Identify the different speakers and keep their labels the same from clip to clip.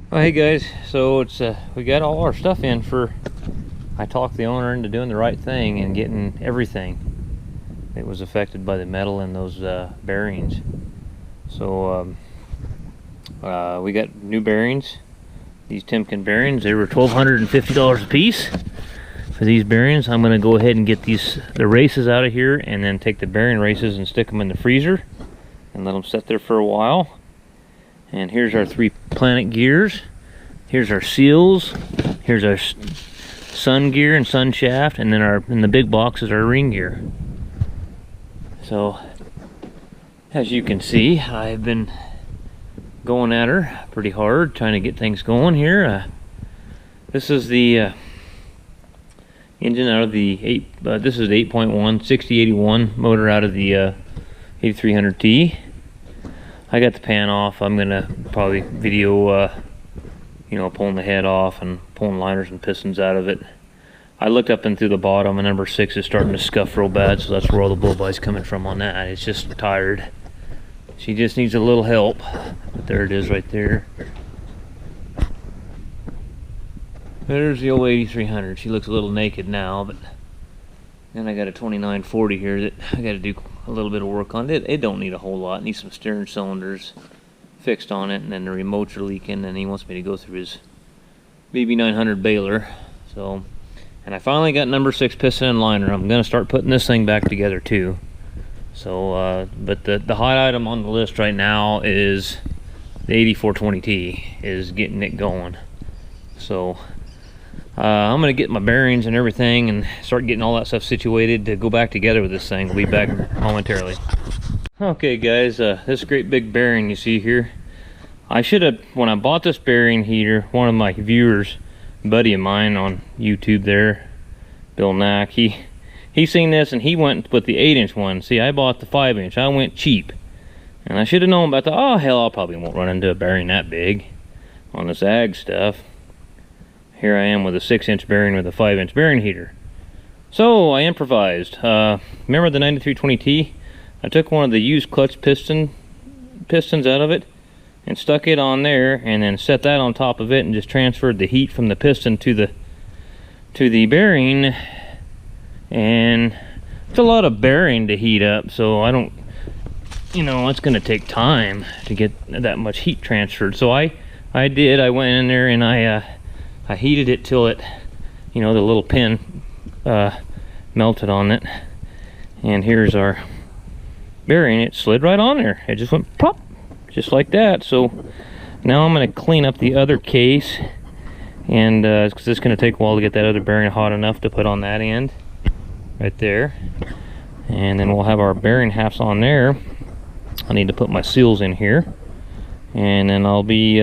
Speaker 1: Oh, hey guys, so it's we got all our stuff in for. I talked the owner into doing the right thing and getting everything that was affected by the metal in those bearings. So we got new bearings. These Timken bearings, they were $1,250 a piece for these bearings. I'm going to go ahead and get the races out of here and then take the bearing races and stick them in the freezer and let them sit there for a while. And here's our 3 planet gears. Here's our seals. Here's our sun gear and sun shaft, and then in the big box is our ring gear. So as you can see, I've been going at her pretty hard, trying to get things going here. This is the engine out of the this is the 8.1 6081 motor out of the 8300T. I got the pan off. I'm gonna probably video pulling the head off and pulling liners and pistons out of it. I looked up and through the bottom, and number 6 is starting to scuff real bad, so that's where all the bull bite's coming from on that. It's just tired. She just needs a little help. But there it is right there. There's the old 8300. She looks a little naked now, but then I got a 2940 here that I got to do a little bit of work on. It don't need a whole lot. It needs some steering cylinders fixed on it, and then the remotes are leaking, and he wants me to go through his BB900 baler. So, and I finally got number 6 piston and liner. I'm going to start putting this thing back together too. So, but the hot item on the list right now is the 8420T, is getting it going. So I'm going to get my bearings and everything and start getting all that stuff situated to go back together with this thing. We'll be back momentarily. Okay guys, this great big bearing you see here, I should have, when I bought this bearing heater, one of my viewers, a buddy of mine on YouTube there, Bill Knack, he seen this and he went and put the 8-inch one. See, I bought the 5-inch. I went cheap. And I should have known about the, oh hell, I probably won't run into a bearing that big on this ag stuff. Here I am with a 6-inch bearing with a 5-inch bearing heater. So I improvised. Remember the 9320T? I took one of the used clutch pistons out of it and stuck it on there, and then set that on top of it and just transferred the heat from the piston to the bearing. And it's a lot of bearing to heat up, so I don't, it's going to take time to get that much heat transferred. So I went in there and I heated it till it, the little pin melted on it. And here's our bearing. It slid right on there. It just went pop, just like that. So now I'm going to clean up the other case, and because it's going to take a while to get that other bearing hot enough to put on that end right there. And then we'll have our bearing halves on there. I need to put my seals in here, and then I'll be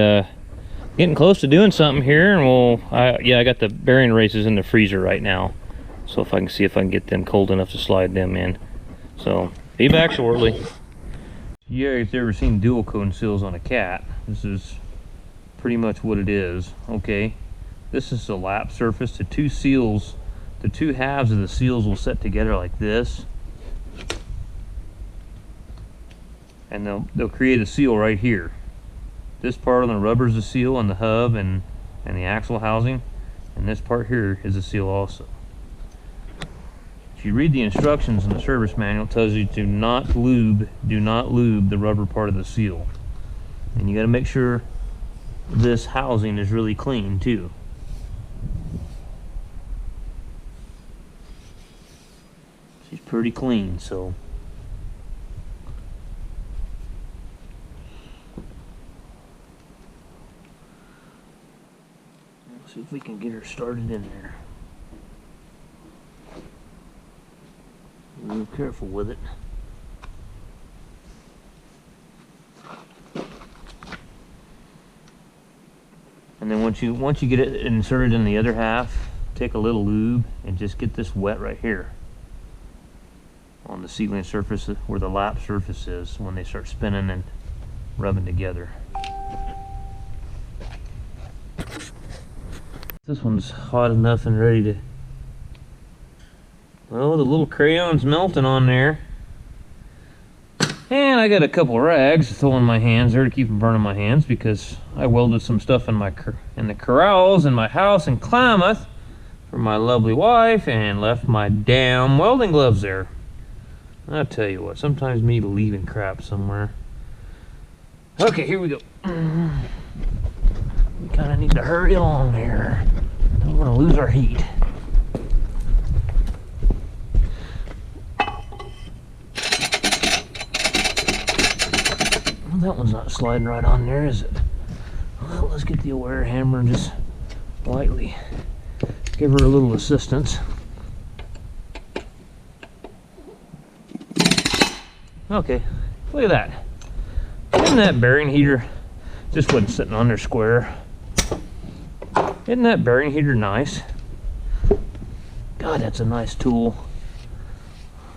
Speaker 1: getting close to doing something here. And I got the bearing races in the freezer right now, so if I can see if I can get them cold enough to slide them in. So be back shortly. You guys ever seen dual cone seals on a cat? This is pretty much what it is. Okay, this is the lap surface. The two seals, the two halves of the seals will set together like this, and they'll create a seal right here. This part on the rubber is a seal on the hub and the axle housing, and this part here is a seal also. If you read the instructions in the service manual, it tells you do not lube the rubber part of the seal. And you got to make sure this housing is really clean too. She's pretty clean, so let's see if we can get her started in there. Be real careful with it. And then once you get it inserted in the other half, take a little lube and just get this wet right here on the sealing surface where the lap surface is when they start spinning and rubbing together. This one's hot enough and ready to, well, the little crayon's melting on there. And I got a couple rags to throw in my hands there to keep from burning my hands, because I welded some stuff in the corrals in my house in Klamath for my lovely wife, and left my damn welding gloves there. I'll tell you what, sometimes me leaving crap somewhere. Okay, here we go. We kind of need to hurry along here. Don't want to lose our heat. Well, that one's not sliding right on there, is it? Well, let's get the wire hammer and just lightly give her a little assistance. Okay, look at that. Isn't that bearing heater? Just wasn't sitting on there square. Isn't that bearing heater nice? God, that's a nice tool.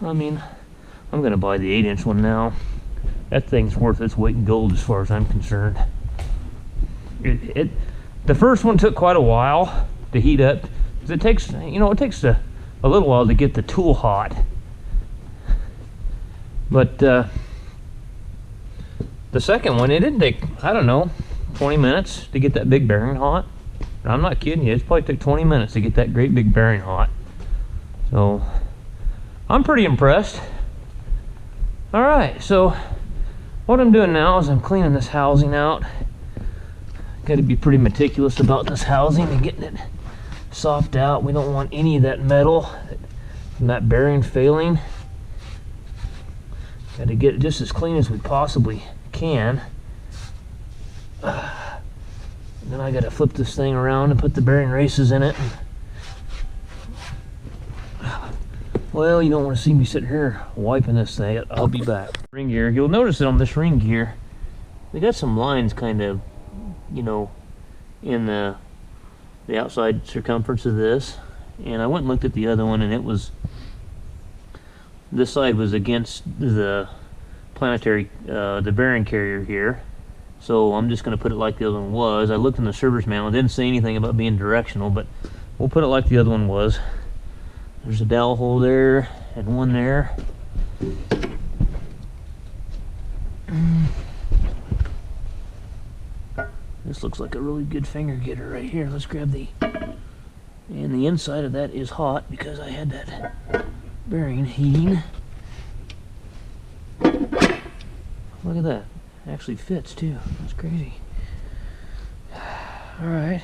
Speaker 1: I mean, I'm gonna buy the 8-inch one now. That thing's worth its weight in gold as far as I'm concerned. The first one took quite a while to heat up. 'Cause it takes, you know, it takes a little while to get the tool hot. But the second one, it didn't take, I don't know, 20 minutes to get that big bearing hot. I'm not kidding you, it probably took 20 minutes to get that great big bearing hot. So, I'm pretty impressed. Alright, so what I'm doing now is I'm cleaning this housing out. Got to be pretty meticulous about this housing and getting it soft out. We don't want any of that metal from that bearing failing. Got to get it just as clean as we possibly can. And then I got to flip this thing around and put the bearing races in it. Well, you don't want to see me sit here wiping this thing. I'll be back. Ring gear. You'll notice that on this ring gear, they got some lines kind of, you know, in the outside circumference of this. And I went and looked at the other one, and it was, this side was against the planetary, the bearing carrier here. So I'm just going to put it like the other one was. I looked in the service manual. It didn't say anything about being directional, but we'll put it like the other one was. There's a dowel hole there and one there. This looks like a really good finger getter right here. Let's grab the, and the inside of that is hot because I had that bearing heating. Look at that. It actually fits too. That's crazy. All right.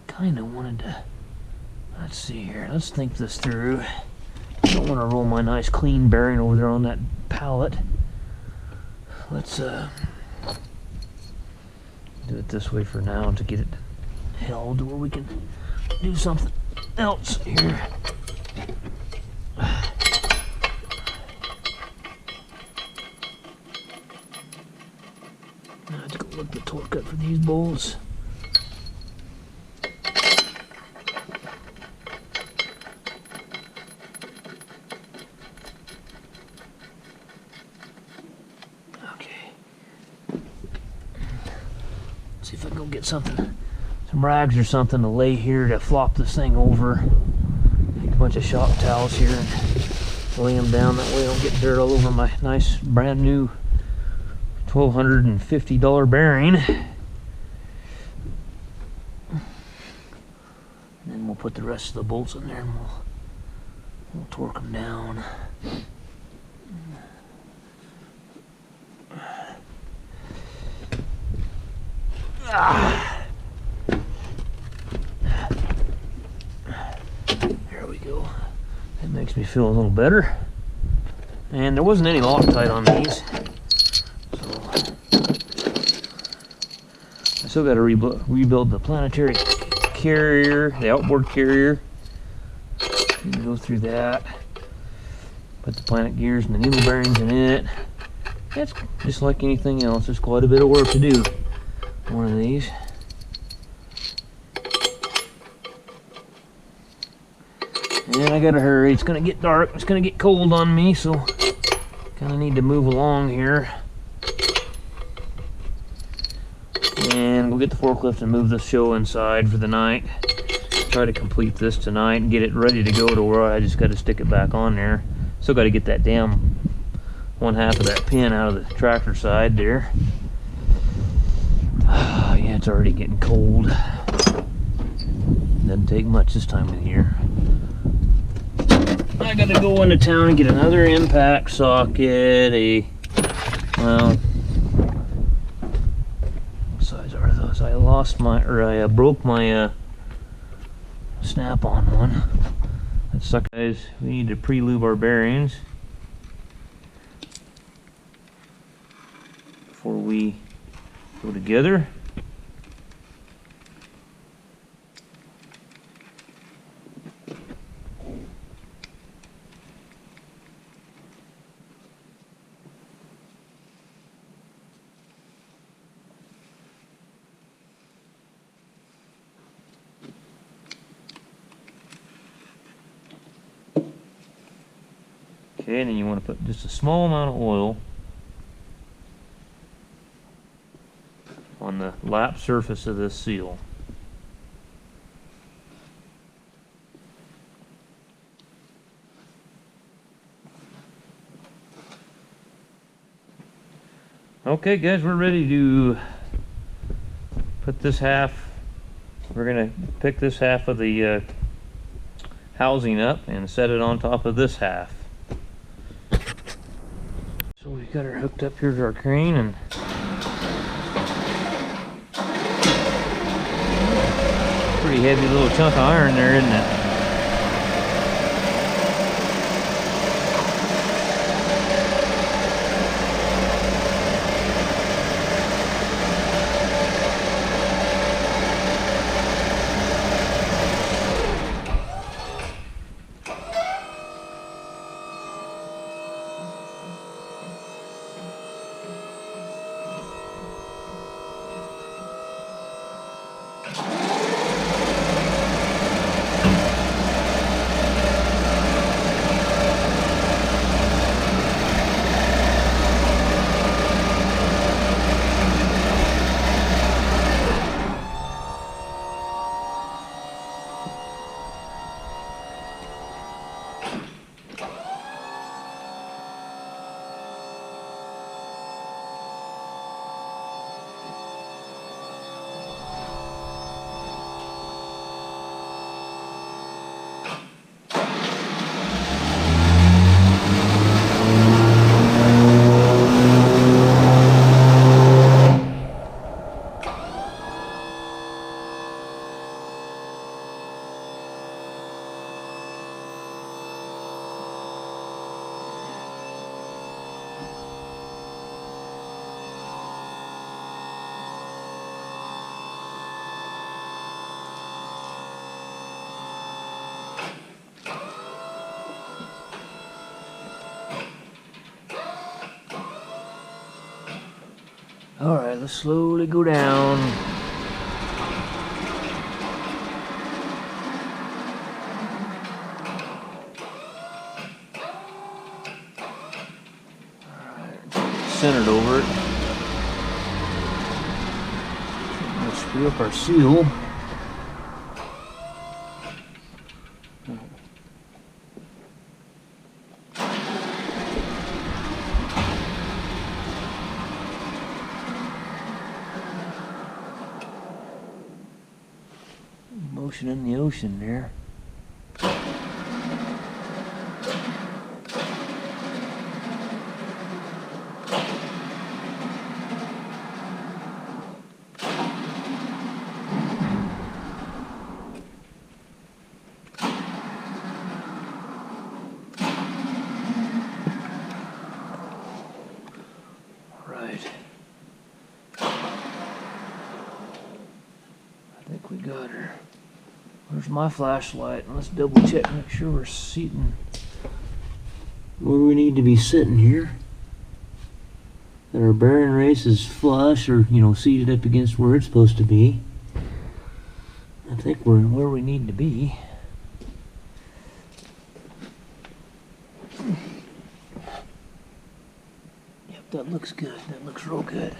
Speaker 1: Kind of wanted to, let's see here, let's think this through. I don't want to roll my nice clean bearing over there on that pallet. Let's do it this way for now to get it held where we can do something else here. I have to go look the torque up for these bolts. See if I can go get something, some rags or something to lay here to flop this thing over. Take a bunch of shop towels here and lay them down. That way I don't get dirt all over my nice brand new $1,250 bearing. And then we'll put the rest of the bolts in there and we'll torque them down. There we go. That makes me feel a little better. And there wasn't any Loctite on these, so I still got to rebuild the planetary carrier, the outboard carrier. Go through that. Put the planet gears and the needle bearings in it. It's just like anything else. There's quite a bit of work to do. One of these. And I gotta hurry. It's gonna get dark. It's gonna get cold on me, so kind of need to move along here. And we'll get the forklift and move the show inside for the night. try to complete this tonight and get it ready to go to where I just got to stick it back on there. Still got to get that damn one half of that pin out of the tractor side there. Yeah, it's already getting cold. Doesn't take much this time of the year. I gotta go into town and get another impact socket. Well, what size are those? I lost my, or I broke my snap-on one. That sucks, guys. We need to pre-lube our bearings before we go together. Okay, and then you want to put just a small amount of oil on the lap surface of this seal. Okay guys, we're ready to put this half, we're going to pick this half of the housing up and set it on top of this half. So we've got her hooked up here to our crane, and pretty heavy little chunk of iron there, isn't it? Alright, let's slowly go down. Alright, centered over it. Let's screw up our seal. Motion in the ocean there. Right. I think we got her. Where's my flashlight? Let's double check, make sure we're seating where we need to be sitting here. That our bearing race is flush, or seated up against where it's supposed to be. I think we're where we need to be. Yep, that looks good. That looks real good.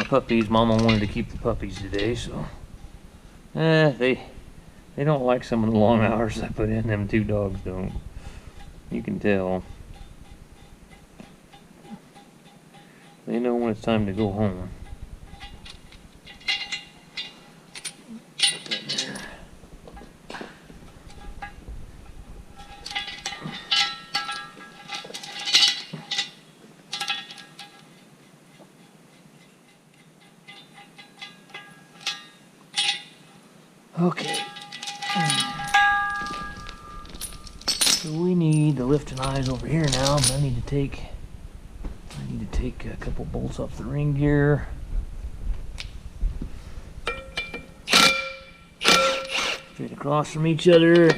Speaker 1: puppies. Mama wanted to keep the puppies today, so they don't like some of the long hours I put in. Them two dogs don't. You can tell. They know when it's time to go home. Okay. So we need the lifting eyes over here now, but I need to take a couple bolts off the ring gear. Straight across from each other.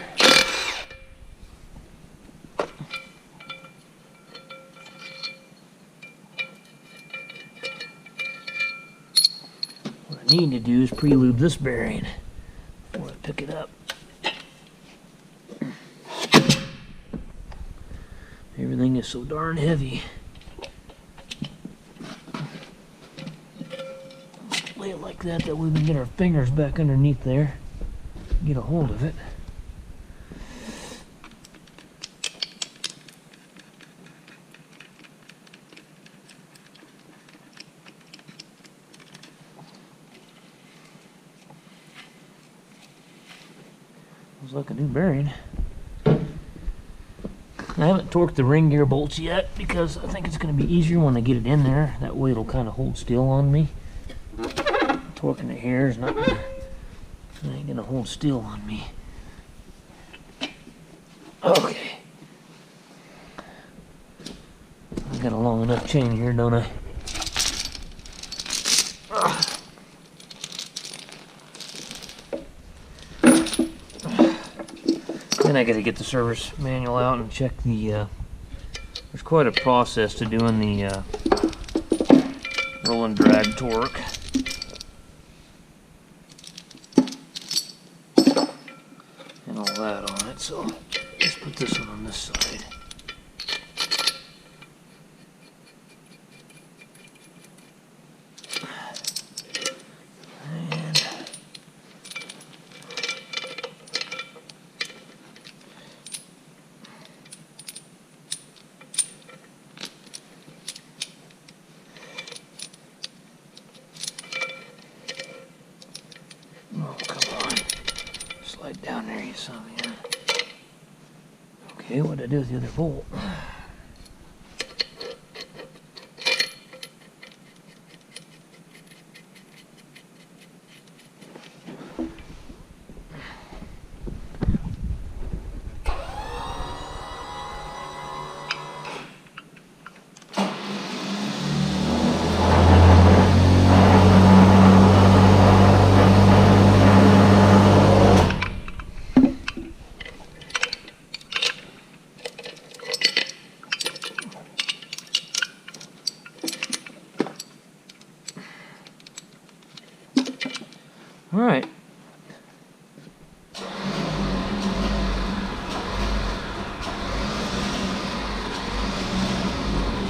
Speaker 1: What I need to do is pre-lube this bearing before I pick it up. Everything is so darn heavy. Lay it like that way we can get our fingers back underneath there, get a hold of it. Looks like a new bearing. I haven't torqued the ring gear bolts yet because I think it's going to be easier when I get it in there. That way it'll kind of hold still on me. Torquing it here is not gonna, it ain't going to hold still on me. Okay. I got a long enough chain here, don't I? Then I got to get the service manual out and check the. There's quite a process to doing the roll and drag torque. And all that on it, so let's put this one on this side. Oh, come on. Slide down there, you saw me, huh? Okay, what did I do with the other bolt? All right.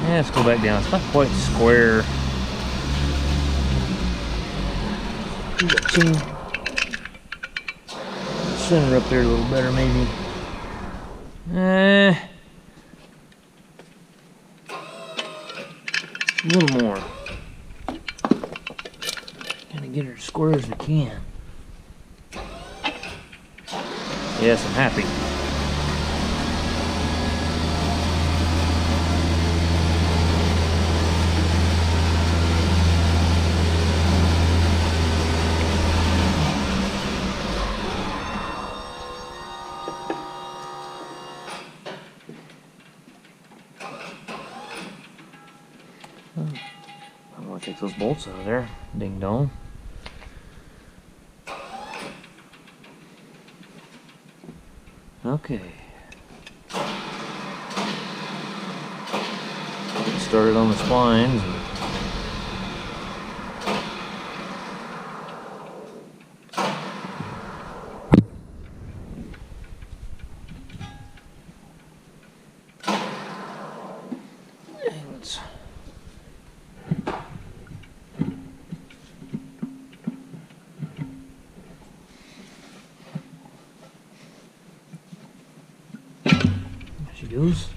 Speaker 1: Yeah, let's go back down. It's not quite square. Center up there a little better, maybe. A little more. Gotta get her as square as we can. Yes, I'm happy. I'm gonna take those bolts out of there. Ding dong. Okay. Get started on the splines. goes.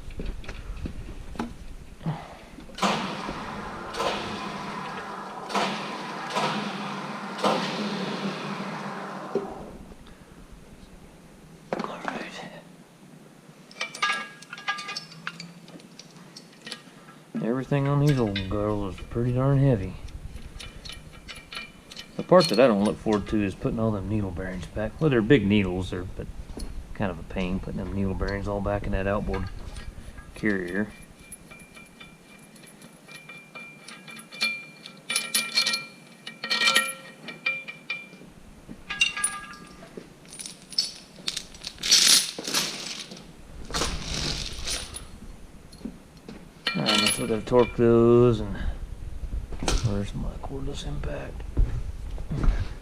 Speaker 1: Everything on these old girls is pretty darn heavy. The part that I don't look forward to is putting all them needle bearings back. Well, they're big needles, but kind of a pain putting them needle bearings all back in that outboard carrier. Alright, so I've torqued those, and where's my cordless impact?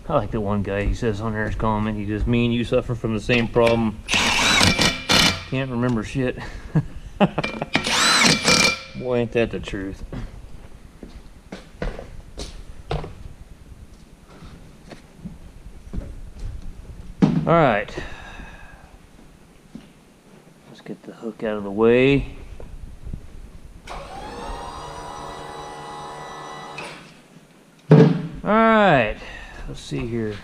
Speaker 1: I like that one guy, he says on his comment, he says, me and you suffer from the same problem. Can't remember shit. Boy, ain't that the truth. Alright. Let's get the hook out of the way. Alright, let's see here.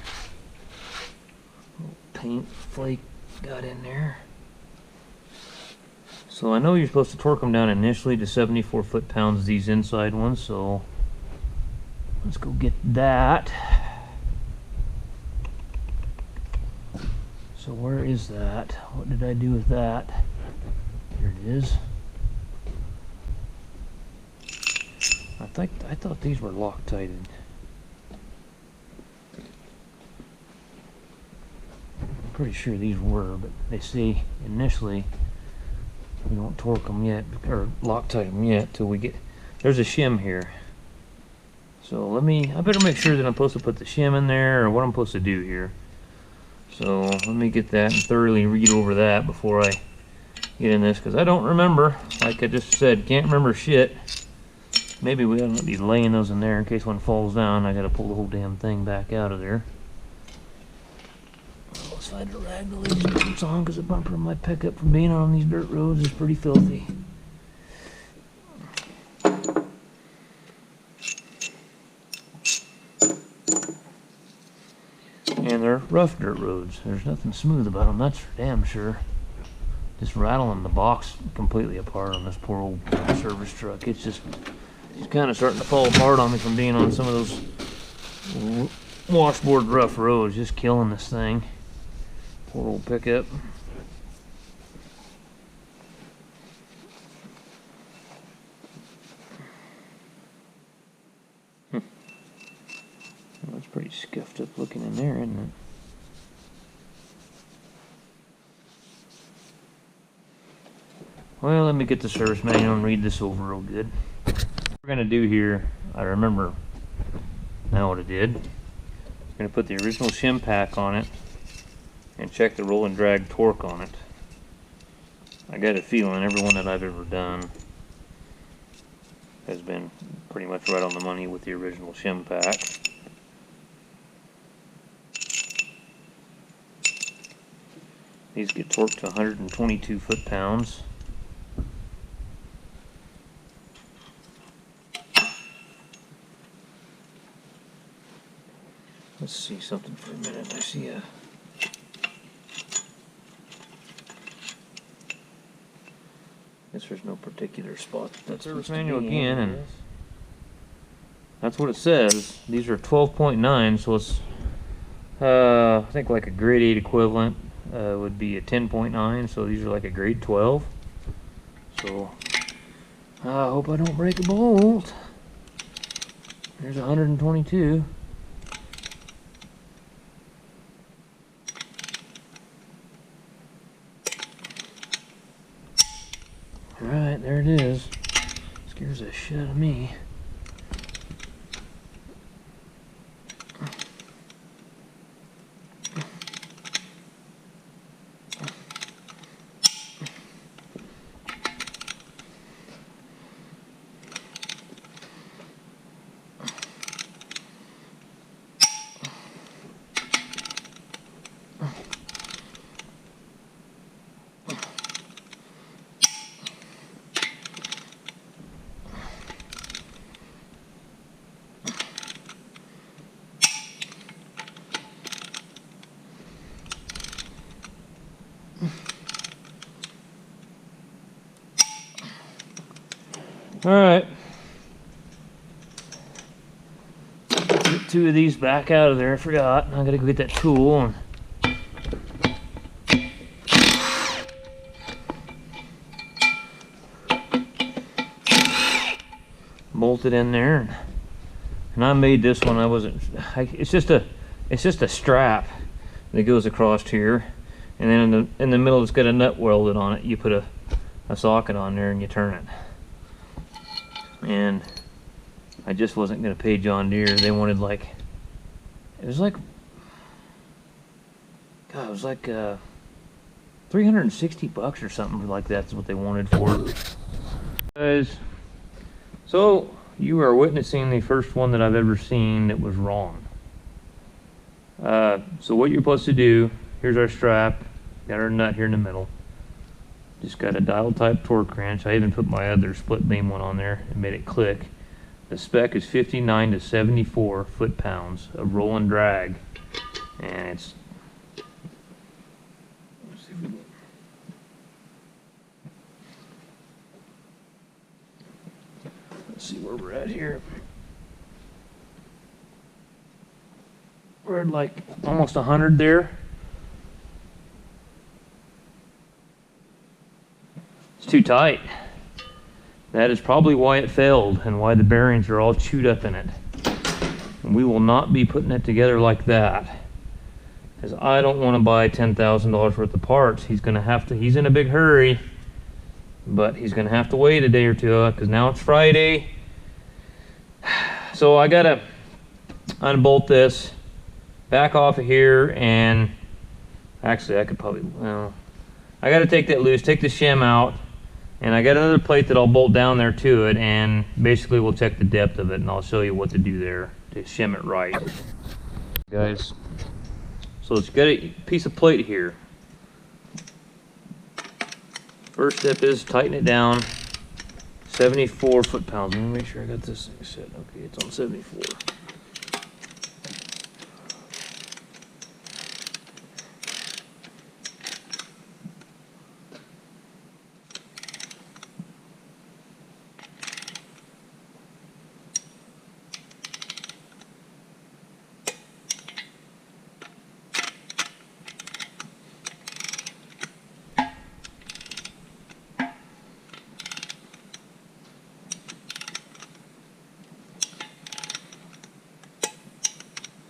Speaker 1: Little paint flake got in there. So I know you're supposed to torque them down initially to 74 foot-pounds, these inside ones, so let's go get that. So where is that? What did I do with that? Here it is. I thought these were Loctited. Pretty sure these were, but they say initially we don't torque them yet or Loctite them yet till we get. There's a shim here, so I better make sure that I'm supposed to put the shim in there or what I'm supposed to do here. So let me get that and thoroughly read over that before I get in this, because I don't remember. Like I just said, can't remember shit. Maybe we ought to be laying those in there in case one falls down. I gotta pull the whole damn thing back out of there. If I had to rag the lazy boots on, because the bumper of my pickup from being on these dirt roads is pretty filthy. And they're rough dirt roads. There's nothing smooth about them, that's for damn sure. Just rattling the box completely apart on this poor old service truck. It's kind of starting to fall apart on me from being on some of those washboard rough roads. Just killing this thing. Poor old pickup. That's pretty scuffed up looking in there, isn't it? Well, let me get the service manual and read this over real good. What we're going to do here, I remember now what I did. I'm going to put the original shim pack on it and check the roll and drag torque on it. I got a feeling every one that I've ever done has been pretty much right on the money with the original shim pack. These get torqued to 122 foot-pounds. Let's see something for a minute. I see a guess there's no particular spot that's service manual again, and that's what it says. These are 12.9, so it's I think like a grade 8 equivalent would be a 10.9, so these are like a grade 12. So I hope I don't break a bolt. There's 122. Alright, there it is. Scares the shit out of me. Alright. Get 2 of these back out of there. I forgot. I gotta go get that tool and bolt it in there. And I made this one. It's just a strap that goes across here, and then in the middle it's got a nut welded on it. You put a socket on there and you turn it. And I just wasn't going to pay John Deere. They wanted like, it was like 360 bucks or something like that's what they wanted for it. Guys, so you are witnessing the first one that I've ever seen that was wrong. So what you're supposed to do, here's our strap, got our nut here in the middle. Just got a dial type torque wrench. I even put my other split beam one on there and made it click. The spec is 59 to 74 foot-pounds of roll and drag. And it's, let's see where we're at here. We're at like almost 100 there. It's too tight. That is probably why it failed and why the bearings are all chewed up in it. And we will not be putting it together like that, because I don't want to buy $10,000 worth of parts. He's gonna have to. He's in a big hurry, but he's gonna have to wait a day or two because now it's Friday. So I gotta unbolt this, back off of here, and actually I could probably. Well, I gotta take that loose, take the shim out. And I got another plate that I'll bolt down there to it, and basically we'll check the depth of it, and I'll show you what to do there to shim it right. Guys, so it's got a piece of plate here. First step is tighten it down. 74 foot-pounds. Let me make sure I got this thing set. Okay, it's on 74.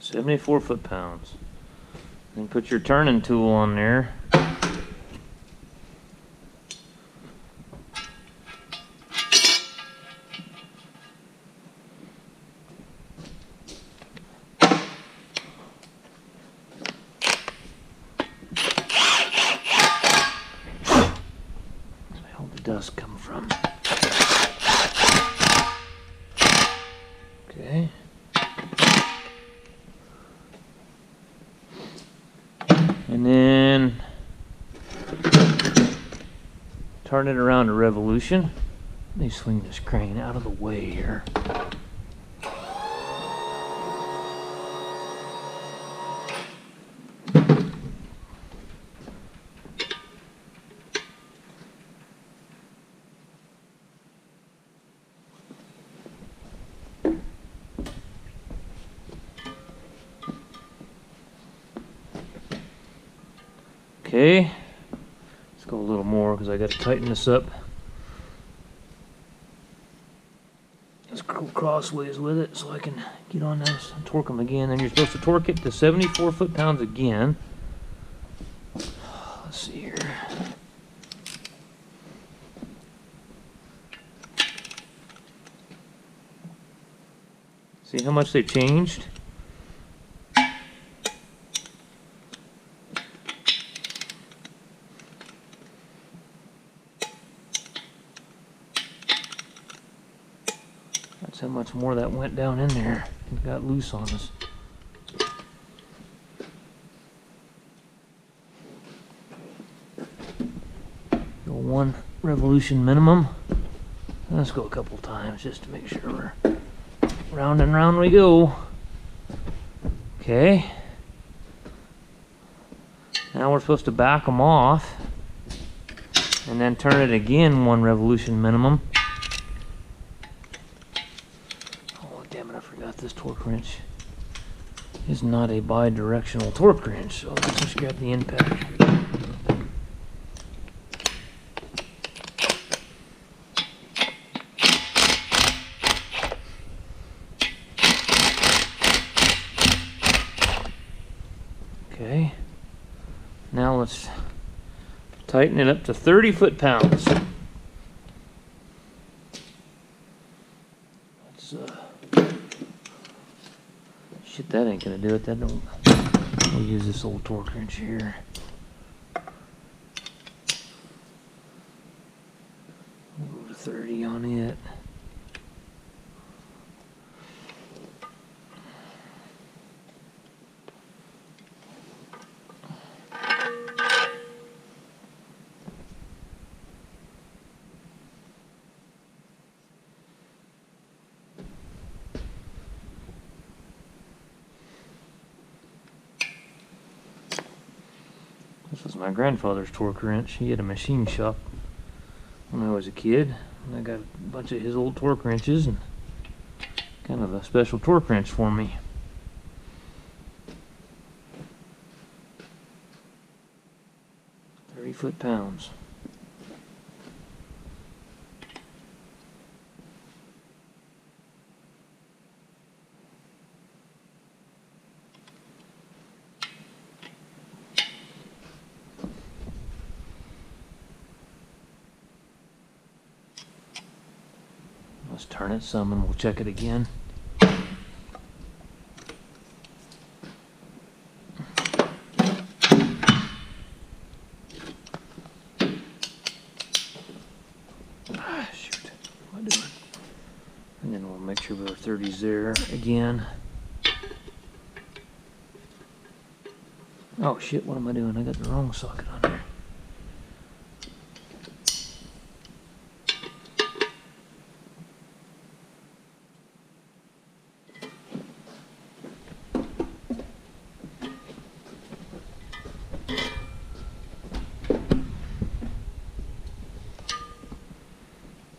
Speaker 1: $74 foot-pounds. Then put your turning tool on there. Where the hell did the dust come from? Okay. And then turn it around to revolution. Let me swing this crane out of the way here. Okay, let's go a little more because I got to tighten this up. Let's go crossways with it so I can get on this and torque them again. And you're supposed to torque it to 74 foot-pounds again. Let's see here. See how much they changed? That's how much more that went down in there and got loose on us. Go 1 revolution minimum. Let's go a couple times just to make sure we're round and round we go. Okay. Now we're supposed to back them off and then turn it again 1 revolution minimum. is not a bi-directional torque wrench, so let's just grab the impact. Okay, now let's tighten it up to 30 foot-pounds. Shit, that ain't gonna do it. That don't. We'll use this old torque wrench here. We'll go to 30 on it. This was my grandfather's torque wrench. He had a machine shop when I was a kid. And I got a bunch of his old torque wrenches and kind of a special torque wrench for me. Foot-pounds. Let's turn it some and we'll check it again. Shoot, what am I doing? And then we'll make sure our 30's there again. Oh shit, what am I doing? I got the wrong socket on there.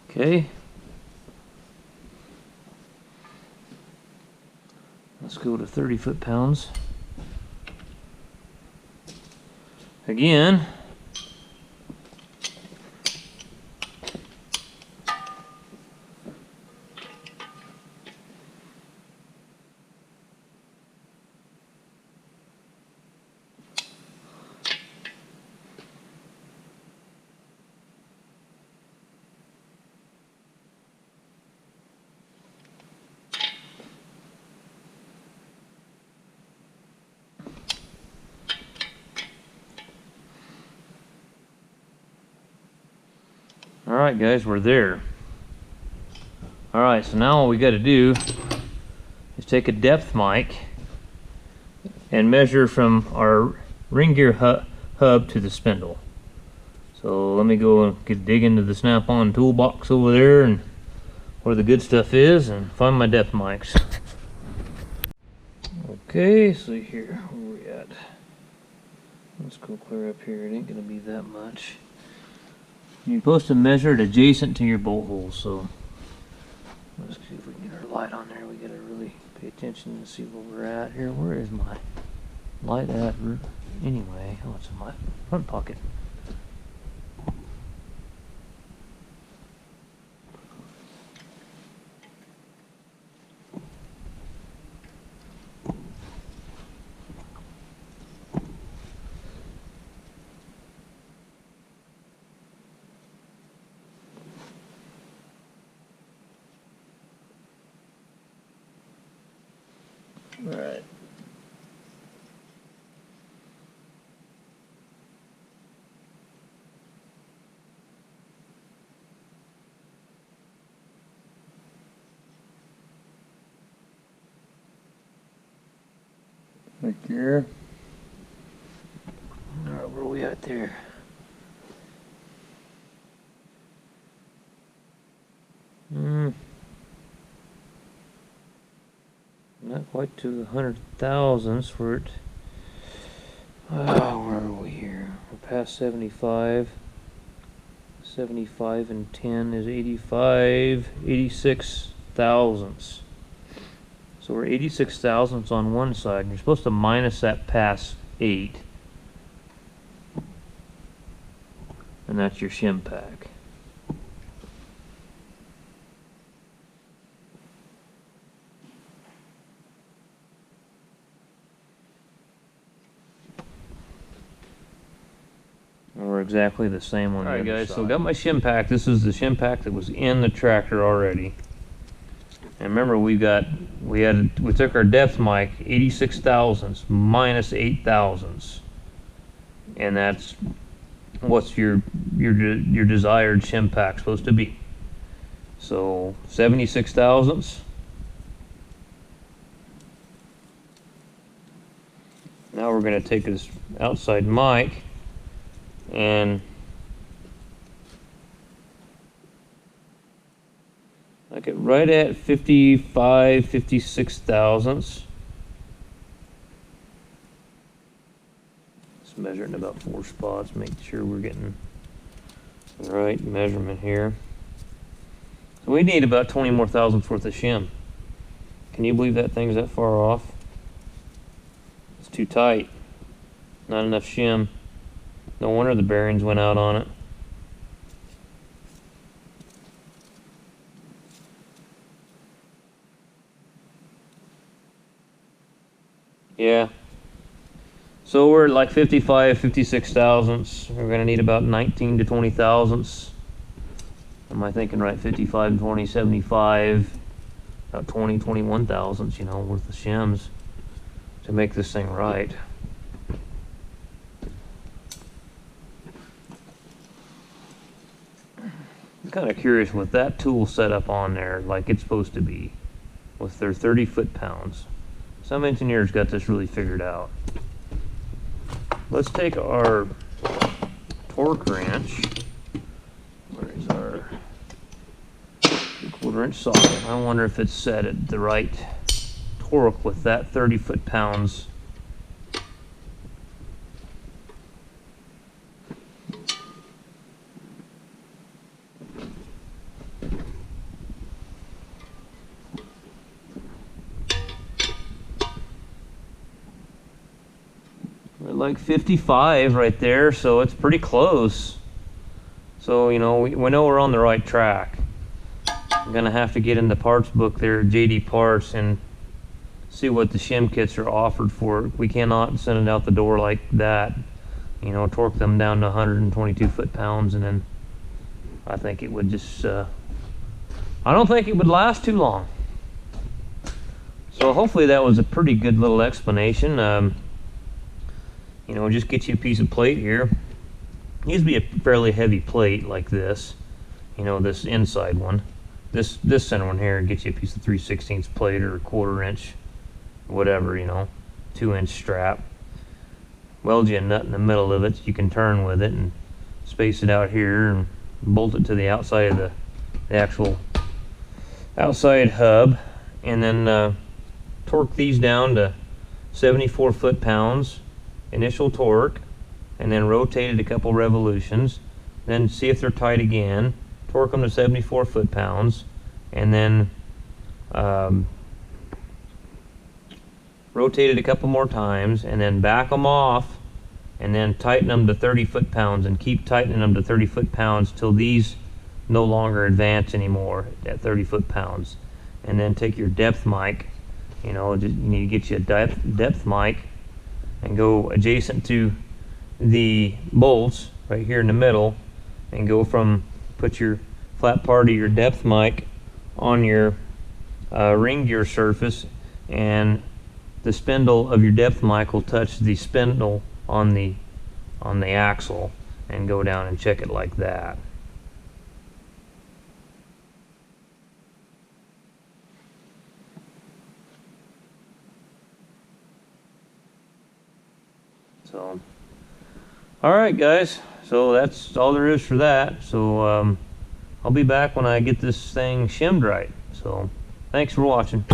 Speaker 1: Okay. Let's go to 30 foot-pounds. Again. Alright guys, we're there. Alright, so now all we got to do is take a depth mic and measure from our ring gear hub to the spindle. So let me go and dig into the snap-on toolbox over there and where the good stuff is and find my depth mics. Okay, so here, where we at? Let's go clear up here. It ain't gonna be that much. You're supposed to measure it adjacent to your bolt hole, so let's see if we can get our light on there. We gotta really pay attention and see where we're at here. Where is my light at? Anyway, oh, it's in my front pocket. Right. Right there. Alright, where are we at there? Not quite to the 100,000ths for it. Oh, where are we here? We're past 75. 75 and 10 is 85, 86 thousandths. So we're 86 thousandths on one side, and you're supposed to minus that past 8. And that's your shim pack. And we're exactly the same on the other side. Alright guys, so got my shim pack. This is the shim pack that was in the tractor already. And remember, we took our depth mic 86 thousandths minus 8 thousandths, and that's what's your desired shim pack supposed to be. So 76 thousandths. Now we're going to take this outside mic and I get right at 56 thousandths. Let's measure it in about 4 spots, make sure we're getting the right measurement here. So we need about 20 more thousandths worth of shim. Can you believe that thing's that far off? It's too tight. Not enough shim. No wonder the bearings went out on it. Yeah. So we're at like 56 thousandths. We're going to need about 19 to 20 thousandths. Am I thinking right? 55, 20, 75, about 20, 21 thousandths, worth of shims to make this thing right. I'm kind of curious with that tool set up on there like it's supposed to be with their 30 foot-pounds. Some engineers got this really figured out. Let's take our torque wrench. Where is our 3/4 inch socket? I wonder if it's set at the right torque with that 30 foot-pounds. Like 55 right there, so it's pretty close. So we know we're on the right track. I'm gonna have to get in the parts book there, JD Parts, and see what the shim kits are offered for. We cannot send it out the door like that. Torque them down to 122 foot-pounds, and then I think it would just I don't think it would last too long. So hopefully that was a pretty good little explanation. Just get you a piece of plate here. It needs to be a fairly heavy plate like this. This inside one. This center one here, get you a piece of 3/16 plate or a 1/4 inch, whatever, 2-inch strap. Weld you a nut in the middle of it so you can turn with it and space it out here and bolt it to the outside of the actual outside hub. And then torque these down to 74 foot-pounds. Initial torque, and then rotate it a couple revolutions, then see if they're tight again, torque them to 74 foot-pounds, and then rotate it a couple more times, and then back them off, and then tighten them to 30 foot-pounds, and keep tightening them to 30 foot-pounds till these no longer advance anymore at 30 foot-pounds. And then take your depth mic, you need to get you a depth mic, and go adjacent to the bolts right here in the middle, and put your flat part of your depth mic on your ring gear surface, and the spindle of your depth mic will touch the spindle on the axle, and go down and check it like that. So, alright guys, so that's all there is for that. So I'll be back when I get this thing shimmed right. So thanks for watching.